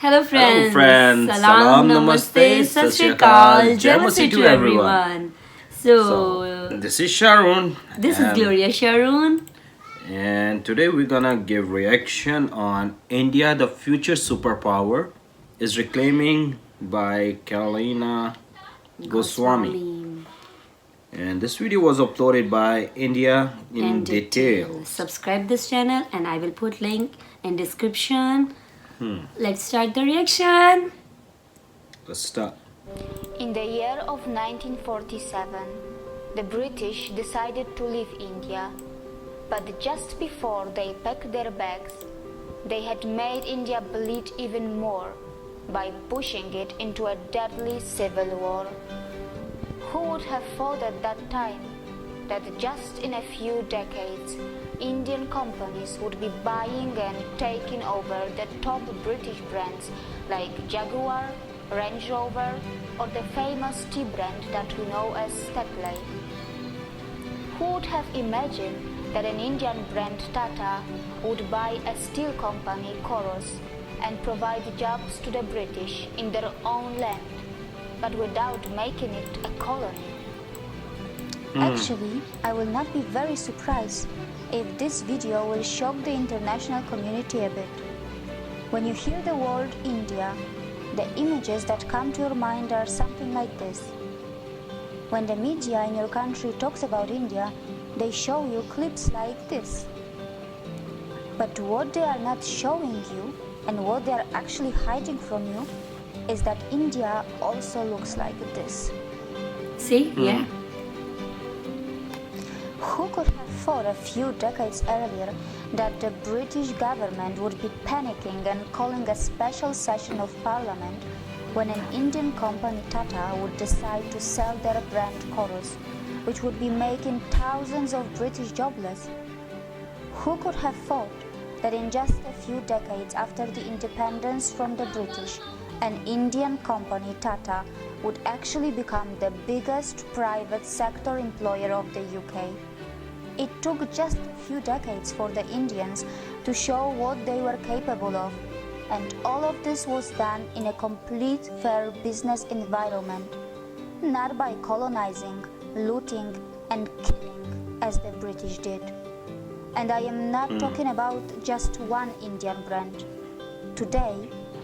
Hello Hello friends. friends. Salam, Namaste, Sat Shri Akal, Jai Masi to everyone. So, This is Sharon. this is Gloria Sharon. And today we're gonna give reaction on India, the future superpower, is reclaiming by Karolina Goswami. And this video was uploaded by India in detail. Subscribe this channel and I will put link in description. Let's start the reaction. Let's start. In the year of 1947, the British decided to leave India. But just before they packed their bags, they had made India bleed even more by pushing it into a deadly civil war. Who would have thought at that time that just in a few decades, Indian companies would be buying and taking over the top British brands like Jaguar, Range Rover, or the famous tea brand that we know as Tetley? Who would have imagined that an Indian brand Tata would buy a steel company Coros and provide jobs to the British in their own land, but without making it a colony? Actually, I will not be very surprised if this video will shock the international community a bit. When you hear the word India, the images that come to your mind are something like this. When the media in your country talks about India, they show you clips like this. But what they are not showing you and what they are actually hiding from you is that India also looks like this. See? Yeah. Who could have thought a few decades earlier that the British government would be panicking and calling a special session of parliament when an Indian company Tata would decide to sell their brand Coros, which would be making thousands of British jobless? Who could have thought that in just a few decades after the independence from the British, an Indian company Tata would actually become the biggest private sector employer of the UK? It took just a few decades for the Indians to show what they were capable of, and all of this was done in a complete fair business environment, not by colonizing, looting and killing as the British did. And I am not talking about just one Indian brand. Today,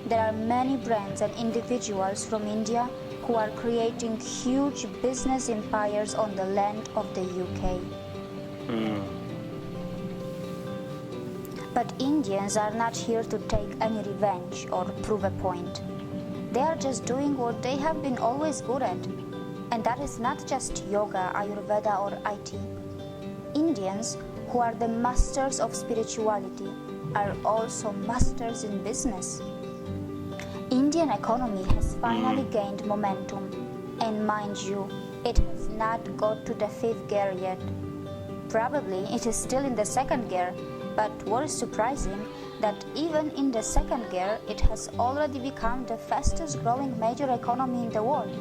there are many brands and individuals from India who are creating huge business empires on the land of the UK. But Indians are not here to take any revenge or prove a point. They are just doing what they have been always good at. And that is not just yoga, Ayurveda or IT. Indians, who are the masters of spirituality, are also masters in business. Indian economy has finally gained momentum. And mind you, it has not got to the 5th gear yet. Probably it is still in the 2nd gear, but what is surprising that even in the 2nd gear, it has already become the fastest growing major economy in the world,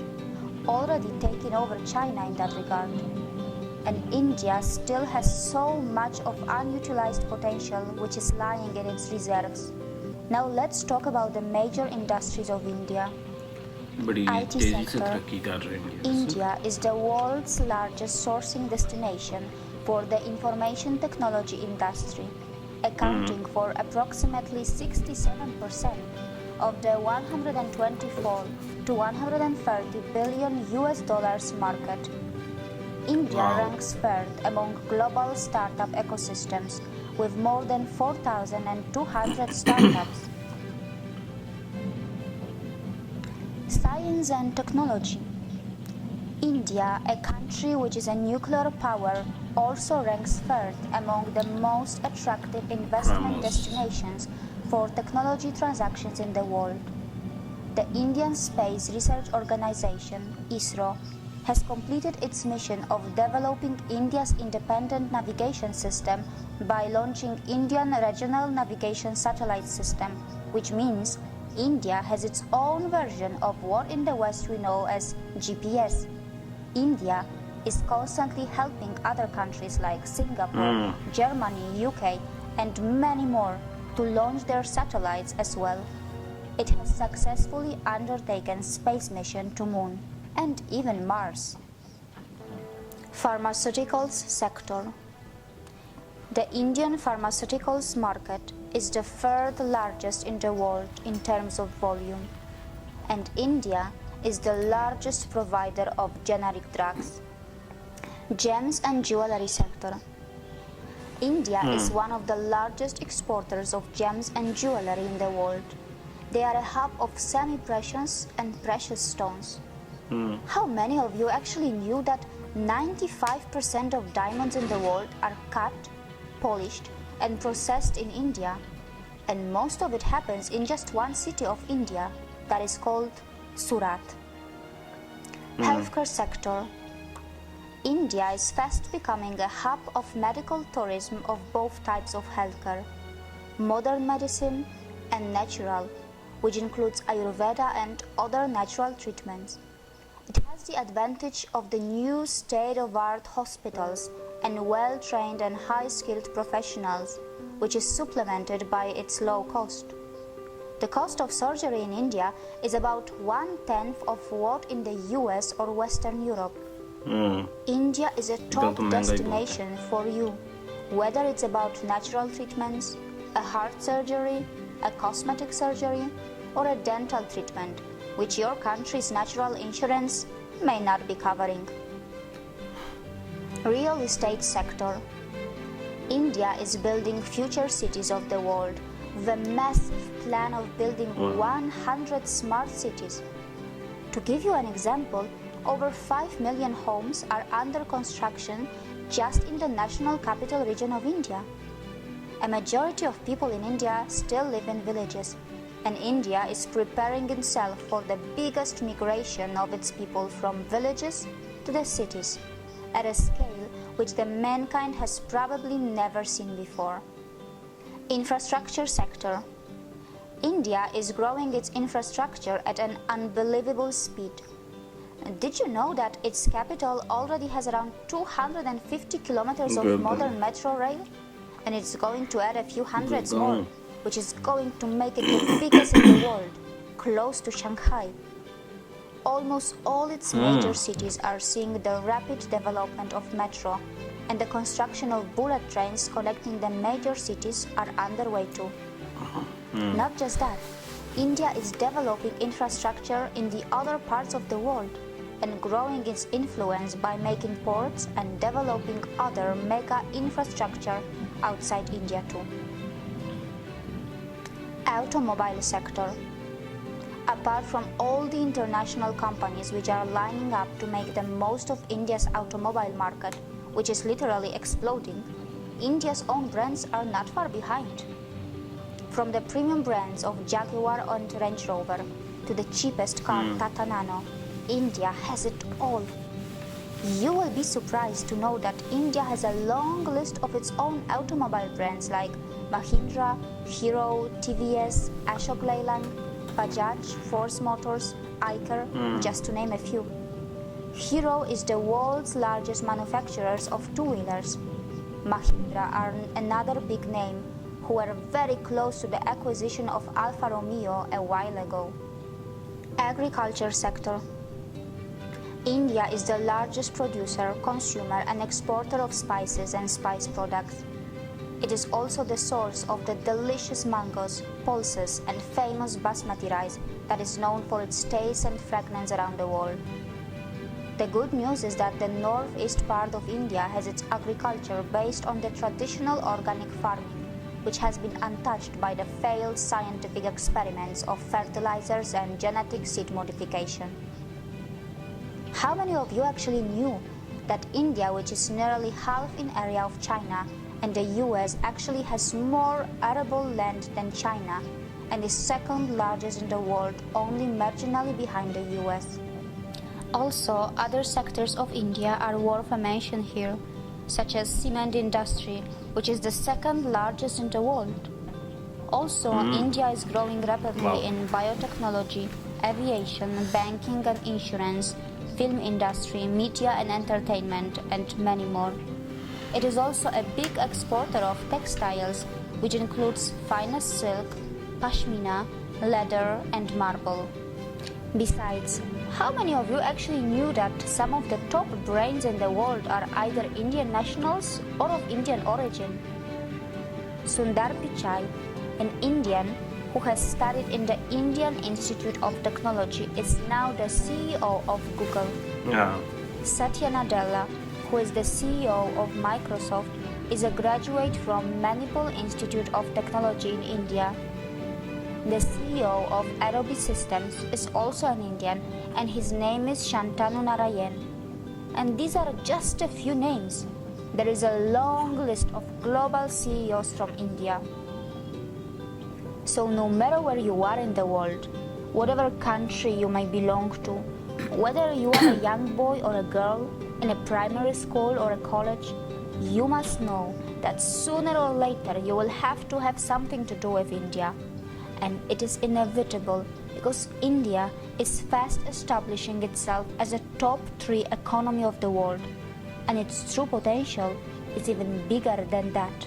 already taking over China in that regard. And India still has so much of unutilized potential which is lying in its reserves. Now let's talk about the major industries of India. IT sector. India is the world's largest sourcing destination for the information technology industry, accounting for approximately 67% of the 124 to 130 billion US dollars market. India ranks third among global startup ecosystems with more than 4,200 startups. Science and technology. India, a country which is a nuclear power, also ranks third among the most attractive investment destinations for technology transactions in the world. The Indian Space Research Organization, ISRO, has completed its mission of developing India's independent navigation system by launching Indian Regional Navigation Satellite System, which means India has its own version of what in the West we know as GPS. India is constantly helping other countries like Singapore, Germany, UK, and many more to launch their satellites as well. It has successfully undertaken space mission to Moon and even Mars. Pharmaceuticals sector. The Indian pharmaceuticals market is the third largest in the world in terms of volume, and India is the largest provider of generic drugs. Gems and jewelry sector. India is one of the largest exporters of gems and jewelry in the world. They are a hub of semi-precious and precious stones. How many of you actually knew that 95% of diamonds in the world are cut, polished, and processed in India? And most of it happens in just one city of India, that is called Surat. Healthcare sector. India is fast becoming a hub of medical tourism of both types of healthcare, modern medicine and natural, which includes Ayurveda and other natural treatments. It has the advantage of the new state-of-art hospitals and well-trained and high-skilled professionals, which is supplemented by its low cost. The cost of surgery in India is about 1/10 of what in the US or Western Europe. India is a top destination for you, whether it's about natural treatments, a heart surgery, a cosmetic surgery, or a dental treatment, which your country's natural insurance may not be covering. Real estate sector. India is building future cities of the world with a massive plan of building 100 smart cities. To give you an example, over 5 million homes are under construction just in the national capital region of India. A majority of people in India still live in villages, and India is preparing itself for the biggest migration of its people from villages to the cities at a scale which the mankind has probably never seen before. Infrastructure sector. India is growing its infrastructure at an unbelievable speed. Did you know that its capital already has around 250 kilometers of modern metro rail? And it's going to add a few hundreds more, which is going to make it the biggest in the world, close to Shanghai. Almost all its major cities are seeing the rapid development of metro, and the construction of bullet trains connecting the major cities are underway too. Not just that, India is developing infrastructure in the other parts of the world and growing its influence by making ports and developing other mega infrastructure outside India too. Automobile sector. Apart from all the international companies which are lining up to make the most of India's automobile market, which is literally exploding, India's own brands are not far behind. From the premium brands of Jaguar and Range Rover to the cheapest car Tata Nano, India has it all. You will be surprised to know that India has a long list of its own automobile brands like Mahindra, Hero, TVS, Ashok Leyland, Bajaj, Force Motors, Eicher, just to name a few. Hero is the world's largest manufacturers of two-wheelers. Mahindra are another big name who were very close to the acquisition of Alfa Romeo a while ago. Agriculture sector. India is the largest producer, consumer and exporter of spices and spice products. It is also the source of the delicious mangoes, pulses and famous basmati rice that is known for its taste and fragrance around the world. The good news is that the northeast part of India has its agriculture based on the traditional organic farming, which has been untouched by the failed scientific experiments of fertilizers and genetic seed modification. How many of you actually knew that India, which is nearly half in area of China, and the US actually has more arable land than China and is second largest in the world, only marginally behind the US? Also, other sectors of India are worth a mention here, such as cement industry, which is the second largest in the world. Also, India is growing rapidly in biotechnology, aviation, banking and insurance, film industry, media and entertainment, and many more. It is also a big exporter of textiles, which includes finest silk, pashmina, leather, and marble. Besides, how many of you actually knew that some of the top brains in the world are either Indian nationals or of Indian origin? Sundar Pichai, an Indian who has studied in the Indian Institute of Technology, is now the CEO of Google. Yeah. Satya Nadella, who is the CEO of Microsoft, is a graduate from Manipal Institute of Technology in India. The CEO of Adobe Systems is also an Indian, and his name is Shantanu Narayan. And these are just a few names. There is a long list of global CEOs from India. So no matter where you are in the world, whatever country you may belong to, whether you are a young boy or a girl in a primary school or a college, you must know that sooner or later you will have to have something to do with India. And it is inevitable because India is fast establishing itself as a top 3 economy of the world. And its true potential is even bigger than that.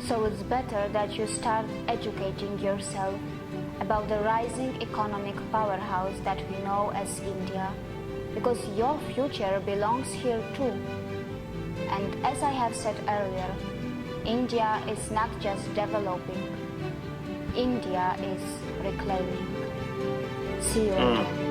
So it's better that you start educating yourself about the rising economic powerhouse that we know as India, because your future belongs here too. And as I have said earlier, India is not just developing, India is reclaiming. See you again.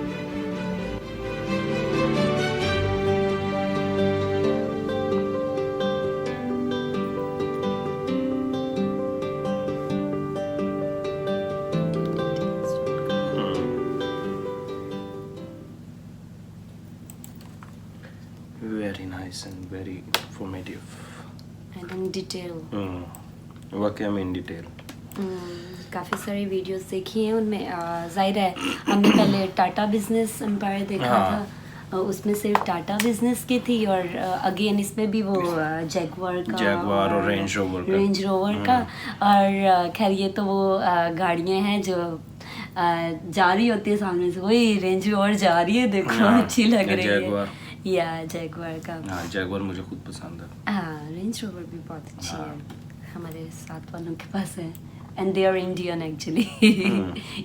Very nice and very informative. And in detail. वाकई में in detail. काफ़ी सारी videos देखी हैं उनमें जाहिर है हमने पहले टाटा बिजनेस एम्पायर देखा था, उसमें सिर्फ टाटा बिजनेस की थी और अगेन इसमें भी वो जैगवार और रेंज रोवर का और खैर ये तो वो गाड़ियाँ हैं जो जा रही होती है सामने से, वही रेंज रोवर जा रही है, देखो अच्छी लग रही है या जैगवार का। जैगवार मुझे खुद पसंद है। हाँ रेंज रोवर भी बहुत अच्छी है, हमारे साथ वालों के पास है and they are Indian actually.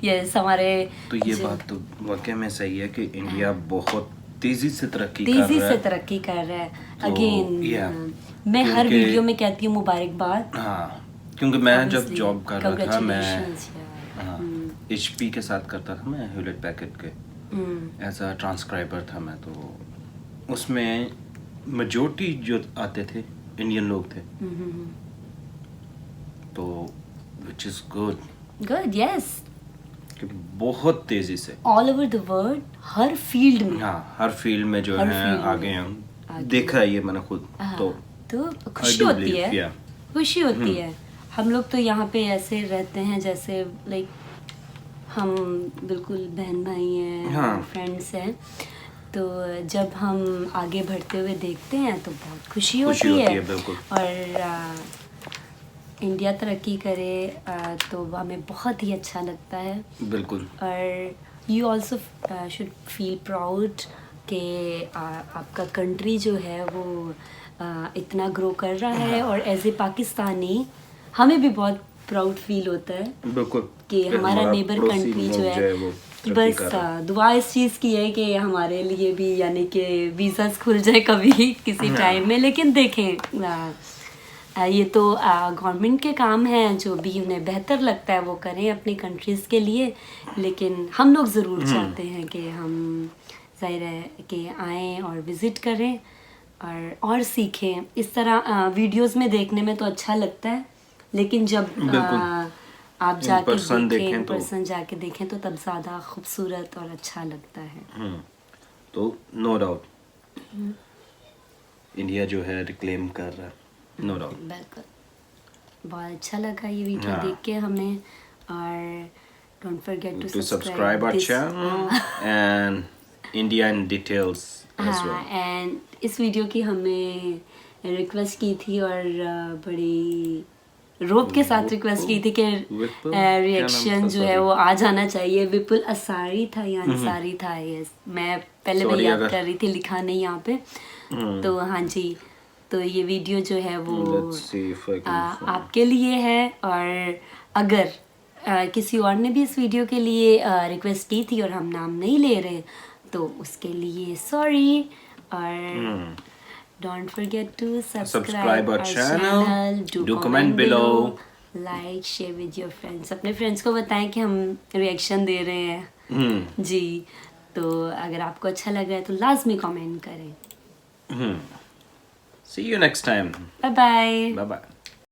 yes हमारे तो ये बात तो वाकई में सही है कि इंडिया बहुत तेजी से तरक्की कर रहा है। अगेन मैं हर वीडियो में कहती हूँ मुबारकबाद। क्योंकि मैं जब जॉब कर रहा था मैं HP के साथ करता था, मैं ह्यूलेट पैकेट के एज अ ट्रांसक्राइबर था मैं, तो उसमें मेजॉरिटी जो आते थे इंडियन लोग थे, तो which is good yes कि बहुत तेजी से all over the world her field में हर फील्ड में जो है आगे हैं, देखा है ये मैंने खुद। तो खुशी होती है हम लोग तो यहाँ पे ऐसे रहते हैं जैसे लाइक हम बिल्कुल बहन भाई हैं, फ्रेंड्स हैं, तो जब हम आगे बढ़ते हुए देखते हैं तो बहुत खुशी होती है और इंडिया तरक्की करे तो हमें बहुत ही अच्छा लगता है। बिल्कुल। और you also should feel proud कि आपका कंट्री जो है वो इतना ग्रो कर रहा है और एज ए पाकिस्तानी हमें भी बहुत प्राउड फील होता है बिल्कुल कि हमारा नेबर कंट्री जो है बस दुआ इस चीज़ की है कि हमारे लिए भी यानी कि वीज़ास खुल जाए कभी किसी टाइम में। लेकिन देखें ये तो गवर्नमेंट के काम हैं, जो भी उन्हें बेहतर लगता है वो करें अपनी कंट्रीज़ के लिए, लेकिन हम लोग ज़रूर चाहते हैं कि हम ज़ाहिर है कि आएँ और विज़िट करें और सीखें। इस तरह वीडियोस में देखने में तो अच्छा लगता है, लेकिन जब आप जाके देखें पर्सन जाके देखें तो तब ज़्यादा खूबसूरत और अच्छा लगता है। तो नो डाउट इंडिया जो है रिक्लेम कर रहा है, नो डाउट। बिल्कुल, बहुत अच्छा लगा ये वीडियो देख के हमें, और don't forget to subscribe our channel and India in details as well. And इस वीडियो की हमें रिक्वेस्ट की थी और बड़ी रोब के साथ रिक्वेस्ट की थी कि रिएक्शन जो है वो आ जाना चाहिए। विपुल असारी था या अंसारी था, यस मैं पहले भी याद कर रही थी, लिखा नहीं यहाँ पे। तो हाँ जी, तो ये वीडियो जो है वो आपके लिए है, और अगर किसी और ने भी इस वीडियो के लिए रिक्वेस्ट की थी और हम नाम नहीं ले रहे, तो उसके लिए सॉरी। और don't forget to subscribe our channel, do comment below, like share with your friends. अपने फ्रेंड्स को बताएं कि हम रिएक्शन दे रहे हैं जी। तो अगर आपको अच्छा लग रहा है तो लाजमी कमेंट करें। See you next time. Bye bye. Bye bye.